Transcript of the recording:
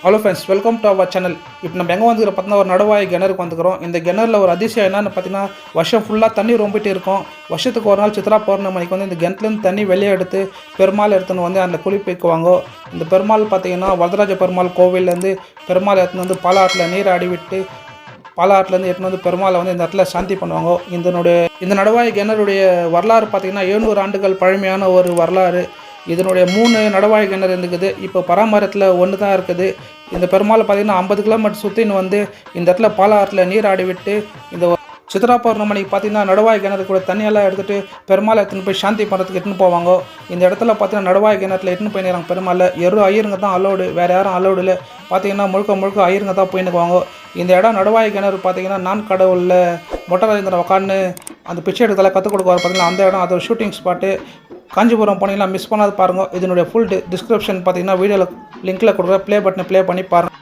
Hello friends, welcome to our channel. இப்போ நம்ம எங்கே வந்துக்கிற பார்த்தீங்கன்னா ஒரு நடுவாய் கிணறுக்கு வந்துக்கிறோம். இந்த கிணறுல ஒரு அதிசயம் என்னன்னு பார்த்தீங்கன்னா, வருஷம் ஃபுல்லாக தண்ணி ரொம்பிட்டு இருக்கும். வருஷத்துக்கு ஒரு நாள் சித்ரா பௌர்ணமிக்கு வந்து இந்த கிணத்துலேருந்து தண்ணி வெளியே எடுத்து பெருமாள் எடுத்துன்னு வந்து அந்த குளிப்பிக்குவாங்க. இந்த பெருமாள் பார்த்தீங்கன்னா வரதராஜ பெருமாள் கோவிலேருந்து பெருமாள் எடுத்துன்னு வந்து பாலாற்றில் நீர் அடி விட்டு பாலாற்றிலேருந்து எடுத்துன்னு வந்து பெருமாளை வந்து இந்த இடத்துல சாந்தி பண்ணுவாங்க. இந்த நடுவாய் கிணறுடைய வரலாறு பார்த்தீங்கன்னா 700 ஆண்டுகள் பழமையான ஒரு வரலாறு. இதனுடைய 3 நடுவாய் கிணறு இருக்குது. இப்போ பராமரத்தில் ஒன்று தான் இருக்குது. இந்த பெருமாள் பார்த்திங்கன்னா 50 கிலோமீட்டர் சுற்றின்னு வந்து இந்த இடத்துல பாலாற்றில் நீர் ஆடி விட்டு இந்த சித்ரா பௌர்ணமிக்கு பார்த்திங்கன்னா நடுவாய் கிணறு கூட தண்ணியெல்லாம் எடுத்துகிட்டு பெருமாளை எடுத்துன்னு போய் சாந்தி பண்ணுறதுக்கு எடுத்துன்னு போவாங்க. இந்த இடத்துல பார்த்திங்கன்னா நடுவாய் கிணத்துல எடுத்துன்னு போயிடுறாங்க பெருமாளை. ஐயருங்க தான் அலோடு, வேறு யாரும் அலோடு இல்லை. பார்த்திங்கன்னா முழுக்க ஐயருங்க தான் போயின்னுக்குவாங்க. இந்த இடம் நடுவாய் கிணறு பார்த்திங்கன்னா நான் கடவுளில் மொட்டராஜேந்திரன் உட்காந்து அந்த பிச்சை எடுத்தெல்லாம் கற்றுக் கொடுக்குவார் பார்த்திங்கன்னா அந்த இடம். அது ஒரு ஷூட்டிங் ஸ்பாட்டு. காஞ்சிபுரம் போனீங்கன்னா மிஸ் பண்ணாது பாருங்கள். இதனுடைய ஃபுல் டிஸ்கிரிப்ஷன் பார்த்தீங்கன்னா வீடியோவில் லிங்க்கில் கொடுக்குற ப்ளே பட்டனை ப்ளே பண்ணி பாருங்கள்.